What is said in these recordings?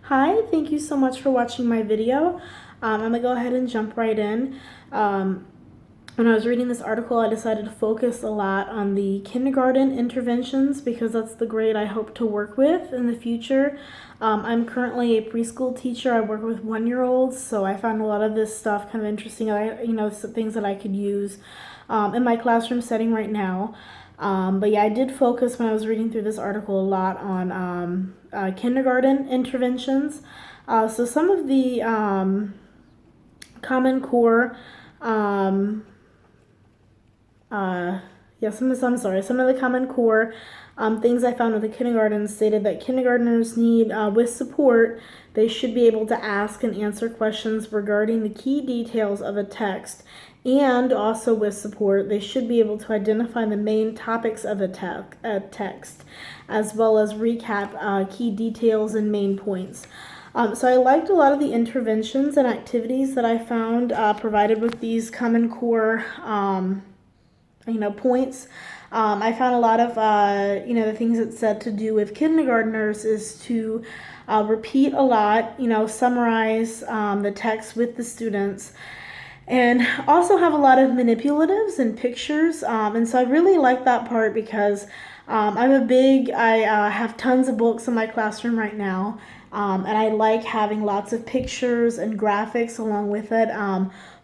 Hi, thank you so much for watching my video. I'm gonna go ahead and jump right in. When I was reading this article, I decided to focus a lot on the kindergarten interventions because that's the grade I hope to work with in the future. I'm currently a preschool teacher. I work with 1-year-olds, so I found a lot of this stuff kind of interesting. Some things that I could use in my classroom setting right now. But yeah, I did focus when I was reading through this article a lot on kindergarten interventions. So some of the Common Core, um, some of the Common Core things I found with the kindergarten stated that kindergartners need, with support, they should be able to ask and answer questions regarding the key details of a text. And also with support, they should be able to identify the main topics of a text, as well as recap key details and main points. So I liked a lot of the interventions and activities that I found provided with these Common Core points. I found a lot of the things it said to do with kindergartners is to repeat a lot, summarize the text with the students, and also have a lot of manipulatives and pictures. And so I really like that part because I have tons of books in my classroom right now. And I like having lots of pictures and graphics along with it.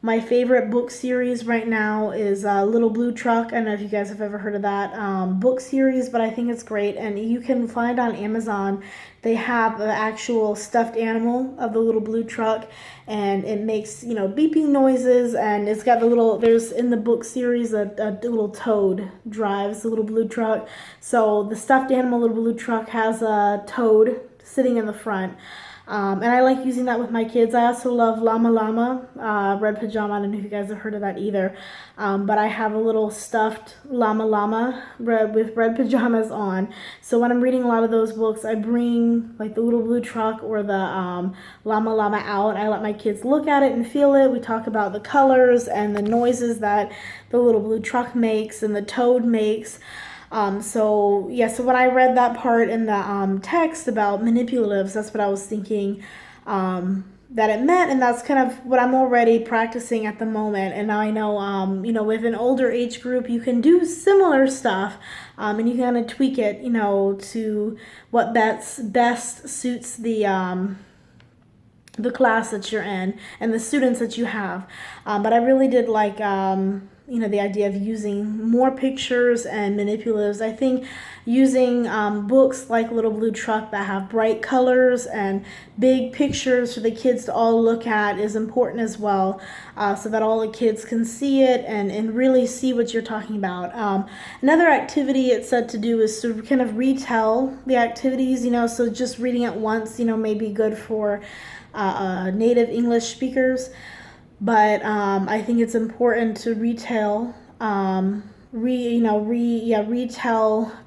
My favorite book series right now is Little Blue Truck. I don't know if you guys have ever heard of that book series, but I think it's great. And you can find on Amazon, they have the actual stuffed animal of the Little Blue Truck, and it makes, beeping noises. And it's got there's in the book series a little toad drives the Little Blue Truck. So the stuffed animal Little Blue Truck has a toad sitting in the front. And I like using that with my kids. I also love Llama Llama, Red Pajama. I don't know if you guys have heard of that either. But I have a little stuffed Llama Llama with red pajamas on. So when I'm reading a lot of those books, I bring like the Little Blue Truck or the Llama Llama out. I let my kids look at it and feel it. We talk about the colors and the noises that the Little Blue Truck makes and the toad makes. So when I read that part in the text about manipulatives, that's what I was thinking that it meant, and that's kind of what I'm already practicing at the moment. And now I know, with an older age group, you can do similar stuff, and you can kind of tweak it, to what best suits the class that you're in and the students that you have. But I really did like, the idea of using more pictures and manipulatives. I think using books like Little Blue Truck that have bright colors and big pictures for the kids to all look at is important as well, so that all the kids can see it and really see what you're talking about. Another activity it said to do is to kind of retell the activities, so just reading it once, may be good for native English speakers. But I think it's important to retell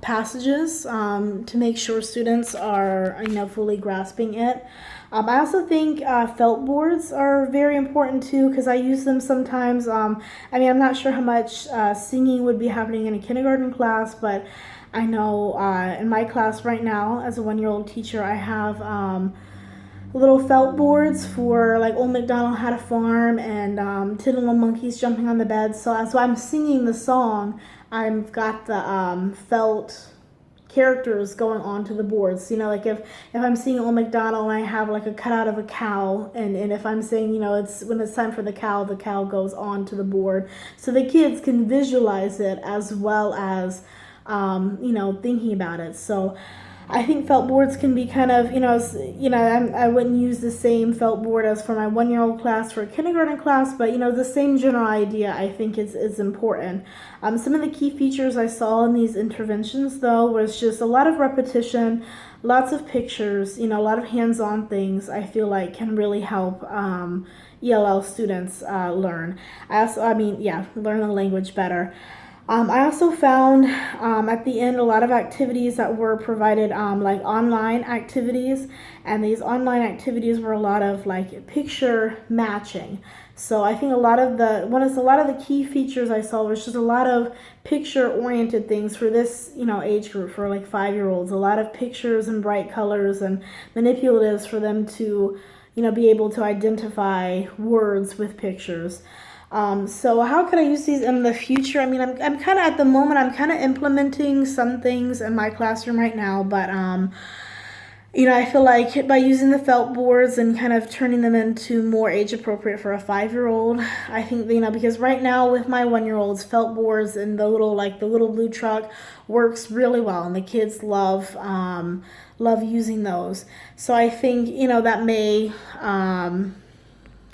passages to make sure students are fully grasping it. I also think felt boards are very important too because I use them sometimes. I'm not sure how much singing would be happening in a kindergarten class, but I know in my class right now as a 1-year-old teacher, I have little felt boards for like Old MacDonald Had a Farm and Ten Little Monkeys Jumping on the Bed. So as I'm singing the song, I've got the felt characters going onto the boards. Like if I'm singing Old MacDonald and I have like a cutout of a cow, and if I'm saying, it's when it's time for the cow goes onto the board. So the kids can visualize it as well as, thinking about it. So I think felt boards can be kind of, I wouldn't use the same felt board as for my 1-year-old class for a kindergarten class, but, the same general idea I think is important. Some of the key features I saw in these interventions, though, was just a lot of repetition, lots of pictures, a lot of hands-on things I feel like can really help ELL students learn. Learn the language better. I also found at the end a lot of activities that were provided, like online activities, and these online activities were a lot of like picture matching. So I think a lot of the key features I saw was just a lot of picture oriented things for this age group, for like 5-year-olds. A lot of pictures and bright colors and manipulatives for them to be able to identify words with pictures. So how can I use these in the future? I mean, I'm kind of at the moment, I'm kind of implementing some things in my classroom right now, but I feel like by using the felt boards and kind of turning them into more age appropriate for a 5-year-old, I think, because right now with my 1-year-olds, felt boards and the little blue truck works really well, and the kids love using those. So I think,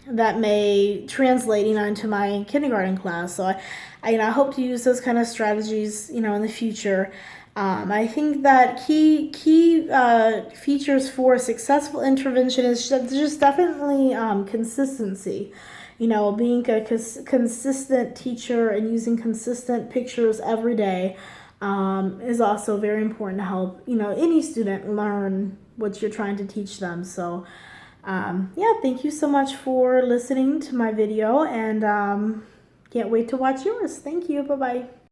that may translate, into my kindergarten class. So I hope to use those kind of strategies, in the future. I think that key features for successful intervention is just definitely consistency. Being a consistent teacher and using consistent pictures every day is also very important to help any student learn what you're trying to teach them. So yeah, thank you so much for listening to my video, and can't wait to watch yours. Thank you. Bye bye.